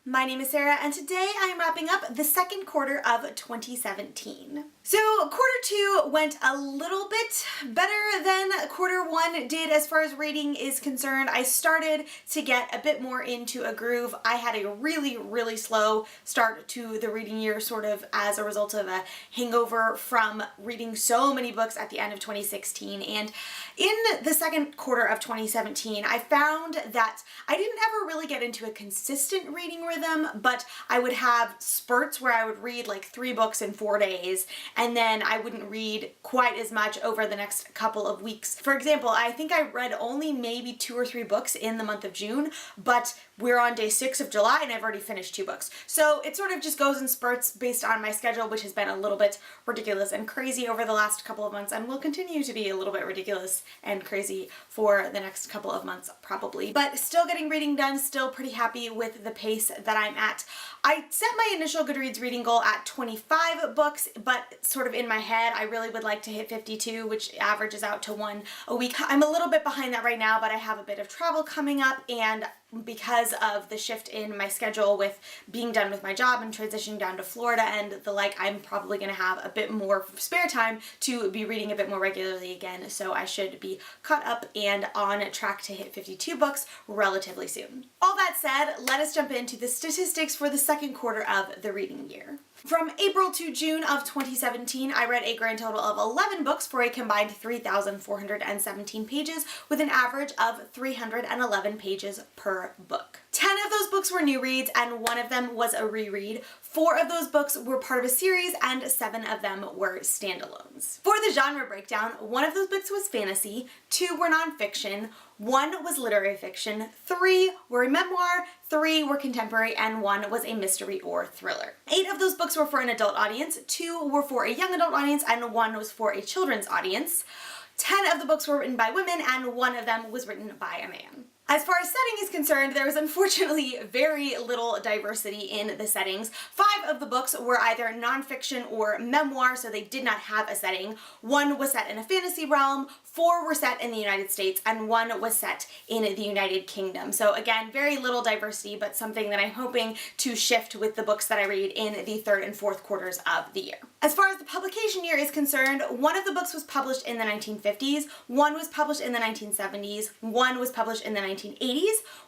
My name is Sarah, and today I am wrapping up the second quarter of 2017. So quarter two went a little bit better than quarter one did as far as reading is concerned. I started to get a bit more into a groove. I had a really slow start to the reading year, sort of as a result of a hangover from reading so many books at the end of 2016. And in the second quarter of 2017, I found that I didn't ever really get into a consistent reading rhythm, but I would have spurts where I would read like 3 books in 4 days, and then I wouldn't read quite as much over the next couple of weeks. For example, I think I read only maybe 2 or 3 books in the month of June, but we're on day 6 of July and I've already finished 2 books. So it sort of just goes in spurts based on my schedule, which has been a little bit ridiculous and crazy over the last couple of months, and will continue to be a little bit ridiculous and crazy for the next couple of months probably. But still getting reading done, still pretty happy with the pace that I'm at. I set my initial Goodreads reading goal at 25 books, but sort of in my head I really would like to hit 52, which averages out to 1 a week. I'm a little bit behind that right now, but I have a bit of travel coming up, and because of the shift in my schedule with being done with my job and transitioning down to Florida and the like, I'm probably going to have a bit more spare time to be reading a bit more regularly again, so I should be caught up and on track to hit 52 books relatively soon. All that said, let us jump into the statistics for the second quarter of the reading year. From April to June of 2017, I read a grand total of 11 books for a combined 3,417 pages, with an average of 311 pages per book. 10 of those books were new reads, and 1 of them was a reread. 4 of those books were part of a series, and 7 of them were standalones. For the genre breakdown, 1 of those books was fantasy, 2 were nonfiction, 1 was literary fiction, 3 were a memoir, 3 were contemporary, and 1 was a mystery or thriller. 8 of those books were for an adult audience, 2 were for a young adult audience, and 1 was for a children's audience. 10 of the books were written by women, and 1 of them was written by a man. As far as setting is concerned, there was unfortunately very little diversity in the settings. 5 of the books were either nonfiction or memoir, so they did not have a setting. 1 was set in a fantasy realm, 4 were set in the United States, and 1 was set in the United Kingdom. So again, very little diversity, but something that I'm hoping to shift with the books that I read in the third and fourth quarters of the year. As far as the publication year is concerned, 1 of the books was published in the 1950s, 1 was published in the 1970s, 1 was published in the 1980s,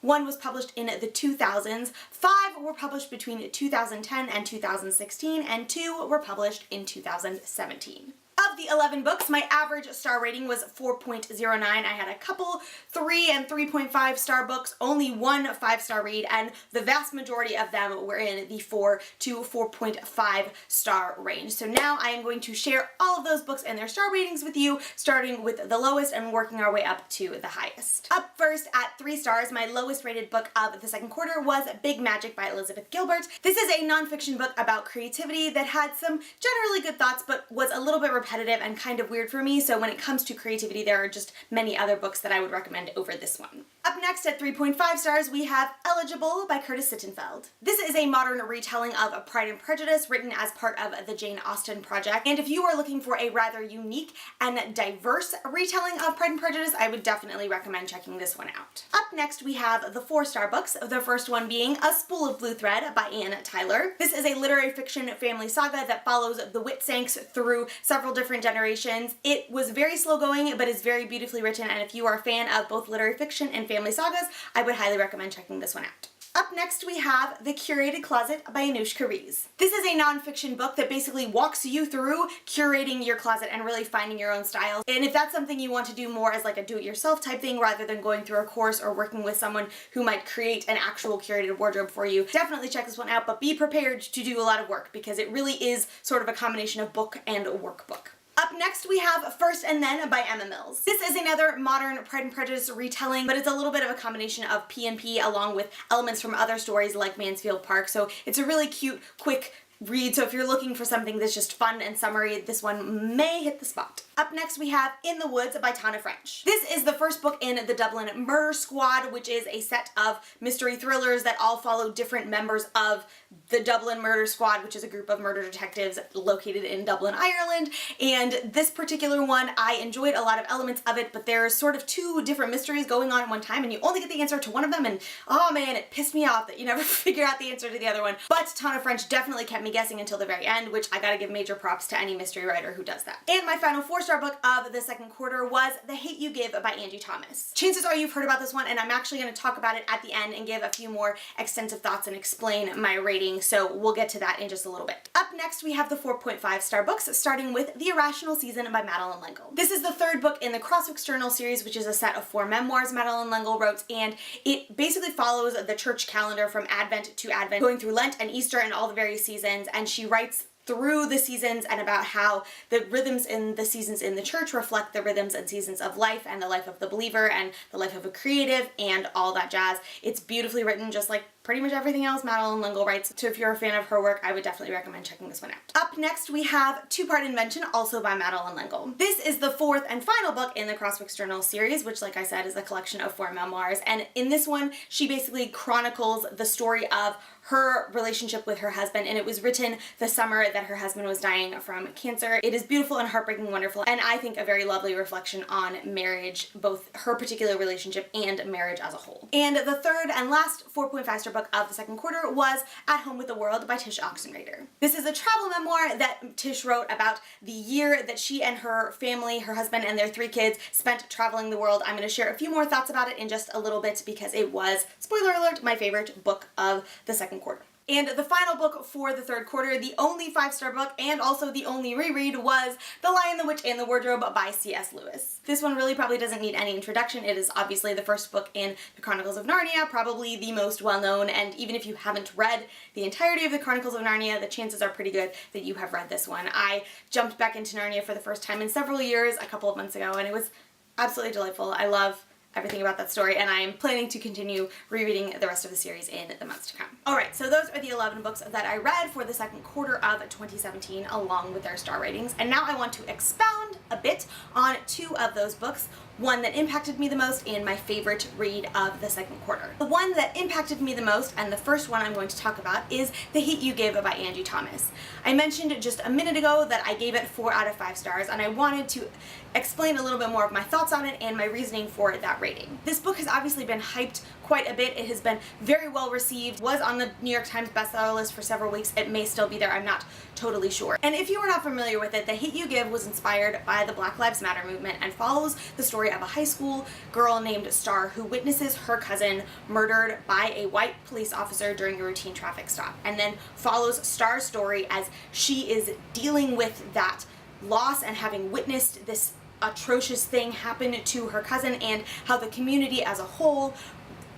1 was published in the 2000s, 5 were published between 2010 and 2016, and 2 were published in 2017. Of the 11 books, my average star rating was 4.09. I had a couple 3 and 3.5 star books, only 1 5-star read, and the vast majority of them were in the 4 to 4.5 star range. So now I am going to share all of those books and their star ratings with you, starting with the lowest and working our way up to the highest. Up first at 3 stars, my lowest rated book of the second quarter was Big Magic by Elizabeth Gilbert. This is a nonfiction book about creativity that had some generally good thoughts, but was a little bit repetitive and kind of weird for me, so when it comes to creativity, there are just many other books that I would recommend over this one. Up next at 3.5 stars, we have Eligible by Curtis Sittenfeld. This is a modern retelling of Pride and Prejudice, written as part of the Jane Austen project, and if you are looking for a rather unique and diverse retelling of Pride and Prejudice, I would definitely recommend checking this one out. Up next, we have the 4-star books, the first one being A Spool of Blue Thread by Anne Tyler. This is a literary fiction family saga that follows the Whitsanks through several different generations. It was very slow going, but is very beautifully written, and if you are a fan of both literary fiction and family sagas, I would highly recommend checking this one out. Up next, we have The Curated Closet by Anoushka Rees. This is a nonfiction book that basically walks you through curating your closet and really finding your own style. And if that's something you want to do more as like a do-it-yourself type thing rather than going through a course or working with someone who might create an actual curated wardrobe for you, definitely check this one out, but be prepared to do a lot of work because it really is sort of a combination of book and workbook. Up next, we have First and Then by Emma Mills. This is another modern Pride and Prejudice retelling, but it's a little bit of a combination of P&P along with elements from other stories like Mansfield Park, so it's a really cute, quick read, so if you're looking for something that's just fun and summery, this one may hit the spot. Up next we have In the Woods by Tana French. This is the first book in the Dublin Murder Squad, which is a set of mystery thrillers that all follow different members of the Dublin Murder Squad, which is a group of murder detectives located in Dublin, Ireland. And this particular one, I enjoyed a lot of elements of it, but there's sort of two different mysteries going on at one time, and you only get the answer to one of them, and oh man, it pissed me off that you never figure out the answer to the other one. But Tana French definitely kept me guessing until the very end, which I gotta give major props to any mystery writer who does that. And my final 4-star book of the second quarter was The Hate U Give by Angie Thomas. Chances are you've heard about this one, and I'm actually going to talk about it at the end and give a few more extensive thoughts and explain my rating, so we'll get to that in just a little bit. Up next we have the 4.5-star books, starting with The Irrational Season by Madeleine L'Engle. This is the third book in the Crosswicks Journal series, which is a set of 4 memoirs Madeleine L'Engle wrote, and it basically follows the church calendar from Advent to Advent, going through Lent and Easter and all the various seasons, and she writes through the seasons and about how the rhythms in the seasons in the church reflect the rhythms and seasons of life and the life of the believer and the life of a creative and all that jazz. It's beautifully written, just like pretty much everything else Madeleine L'Engle writes, so if you're a fan of her work, I would definitely recommend checking this one out. Up next we have Two-Part Invention, also by Madeleine L'Engle. This is the 4th and final book in the Crosswicks Journal series, which, like I said, is a collection of 4 memoirs, and in this one she basically chronicles the story of her relationship with her husband, and it was written the summer that her husband was dying from cancer. It is beautiful and heartbreaking, wonderful, and I think a very lovely reflection on marriage, both her particular relationship and marriage as a whole. And the third and last 4.5-star book of the second quarter was At Home with the World by Tish Oxenreider. This is a travel memoir that Tish wrote about the year that she and her family, her husband and their 3 kids, spent traveling the world. I'm going to share a few more thoughts about it in just a little bit because it was, spoiler alert, my favorite book of the second quarter. And the final book for the third quarter, the only 5-star book and also the only reread, was The Lion, the Witch, and the Wardrobe by C.S. Lewis. This one really probably doesn't need any introduction. It is obviously the first book in the Chronicles of Narnia, probably the most well-known, and even if you haven't read the entirety of the Chronicles of Narnia, the chances are pretty good that you have read this one. I jumped back into Narnia for the first time in several years a couple of months ago, and it was absolutely delightful. I love everything about that story, and I'm planning to continue rereading the rest of the series in the months to come. Alright, so those are the 11 books that I read for the second quarter of 2017 along with their star ratings, and now I want to expound a bit on 2 of those books, one that impacted me the most and my favorite read of the second quarter. The one that impacted me the most, and the first one I'm going to talk about, is The Hate U Give by Angie Thomas. I mentioned just a minute ago that I gave it 4 out of 5 stars, and I wanted to explain a little bit more of my thoughts on it and my reasoning for that rating. This book has obviously been hyped quite a bit. It has been very well received, was on the New York Times bestseller list for several weeks. It may still be there, I'm not totally sure. And if you are not familiar with it, The Hate U Give was inspired by the Black Lives Matter movement and follows the story of a high school girl named Star who witnesses her cousin murdered by a white police officer during a routine traffic stop, and then follows Star's story as she is dealing with that loss and having witnessed this atrocious thing happen to her cousin and how the community as a whole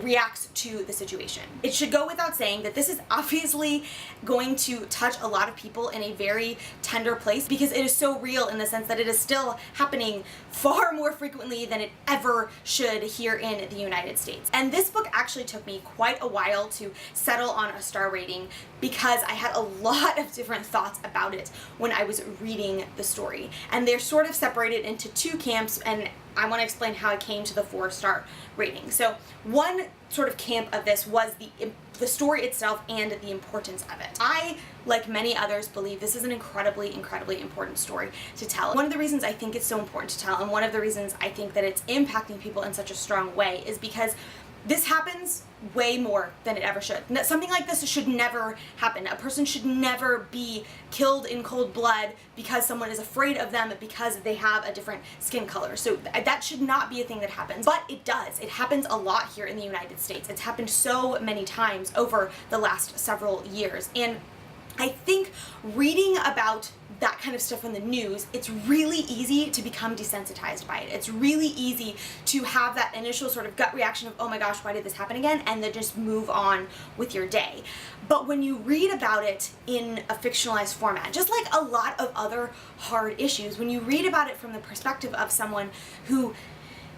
reacts to the situation. It should go without saying that this is obviously going to touch a lot of people in a very tender place because it is so real in the sense that it is still happening far more frequently than it ever should here in the United States. And this book actually took me quite a while to settle on a star rating because I had a lot of different thoughts about it when I was reading the story. And they're sort of separated into 2 camps, and I want to explain how I came to the 4-star rating. So one sort of camp of this was the story itself and the importance of it. I, like many others, believe this is an incredibly, incredibly important story to tell. One of the reasons I think it's so important to tell, and one of the reasons I think that it's impacting people in such a strong way, is because this happens way more than it ever should. Something like this should never happen. A person should never be killed in cold blood because someone is afraid of them because they have a different skin color. So that should not be a thing that happens. But it does. It happens a lot here in the United States. It's happened so many times over the last several years. And I think reading about that kind of stuff in the news, it's really easy to become desensitized by it. It's really easy to have that initial sort of gut reaction of, oh my gosh, why did this happen again? And then just move on with your day. But when you read about it in a fictionalized format, just like a lot of other hard issues, when you read about it from the perspective of someone who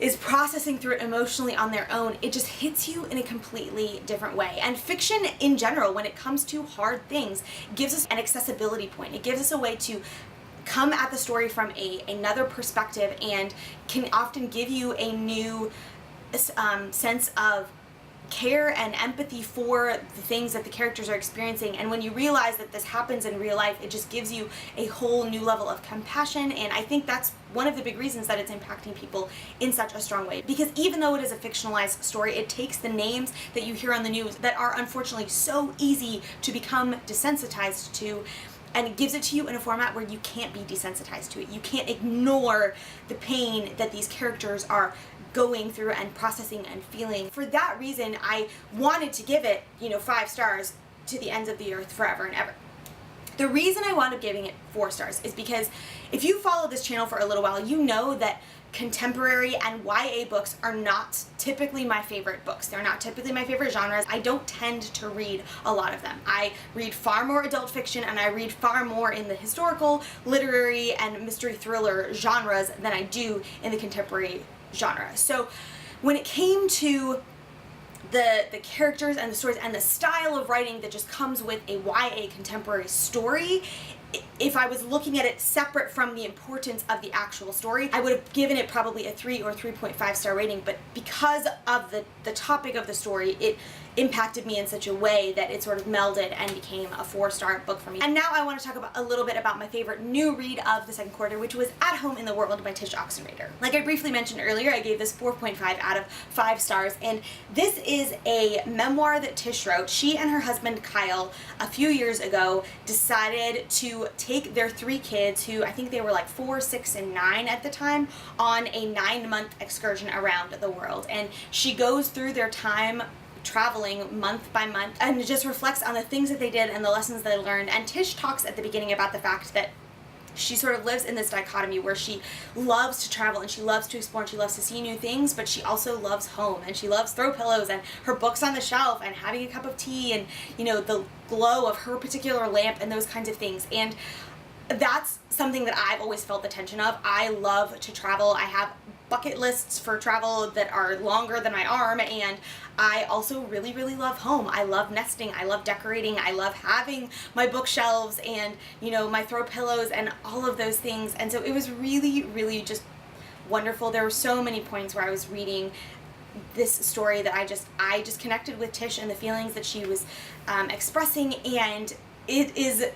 is processing through it emotionally on their own, it just hits you in a completely different way. And fiction in general, when it comes to hard things, gives us an accessibility point. It gives us a way to come at the story from another perspective, and can often give you a new sense of care and empathy for the things that the characters are experiencing. And when you realize that this happens in real life, it just gives you a whole new level of compassion. And I think that's one of the big reasons that it's impacting people in such a strong way, because even though it is a fictionalized story, it takes the names that you hear on the news that are unfortunately so easy to become desensitized to, and it gives it to you in a format where you can't be desensitized to it. You can't ignore the pain that these characters are going through and processing and feeling. For that reason, I wanted to give it, 5 stars to the ends of the earth forever and ever. The reason I wound up giving it 4 stars is because if you follow this channel for a little while, you know that contemporary and YA books are not typically my favorite books. They're not typically my favorite genres. I don't tend to read a lot of them. I read far more adult fiction, and I read far more in the historical, literary, and mystery thriller genres than I do in the contemporary genre. So when it came to the characters and the stories and the style of writing that just comes with a YA contemporary story, if I was looking at it separate from the importance of the actual story, I would have given it probably a 3 or 3.5 star rating. But because of the topic of the story, it impacted me in such a way that it sort of melded and became a 4-star book for me. And now I want to talk about a little bit about my favorite new read of the second quarter, which was At Home in the World by Tish Oxenreider. Like I briefly mentioned earlier, I gave this 4.5 out of 5 stars, and this is a memoir that Tish wrote. She and her husband Kyle, a few years ago, decided to take their 3 kids, who I think they were like 4, 6, and 9 at the time, on a 9-month excursion around the world. And she goes through their time traveling month by month and just reflects on the things that they did and the lessons they learned. And Tish talks at the beginning about the fact that she sort of lives in this dichotomy where she loves to travel and she loves to explore and she loves to see new things, but she also loves home and she loves throw pillows and her books on the shelf and having a cup of tea and, the glow of her particular lamp and those kinds of things. And that's something that I've always felt the tension of. I love to travel. I have bucket lists for travel that are longer than my arm, and I also really, really love home. I love nesting, I love decorating, I love having my bookshelves and, my throw pillows and all of those things. And so it was really, really just wonderful. There were so many points where I was reading this story that I just connected with Tish and the feelings that she was expressing, and it is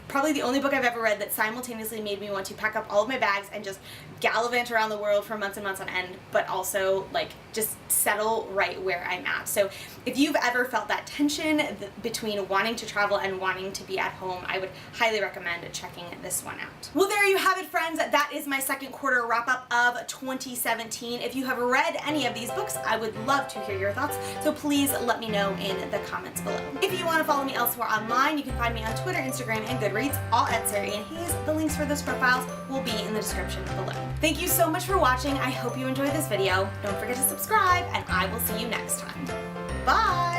probably the only book I've ever read that simultaneously made me want to pack up all of my bags and just gallivant around the world for months and months on end, but also just settle right where I'm at. So if you've ever felt that tension between wanting to travel and wanting to be at home, I would highly recommend checking this one out. Well, there you have it, friends. That is my second quarter wrap up of 2017. If you have read any of these books, I would love to hear your thoughts, so please let me know in the comments below. If you want to follow me elsewhere online, you can find me on Twitter, Instagram, and Goodreads, all at Sari Ann Hayes. The links for those profiles will be in the description below. Thank you so much for watching. I hope you enjoyed this video. Don't forget to subscribe, and I will see you next time. Bye!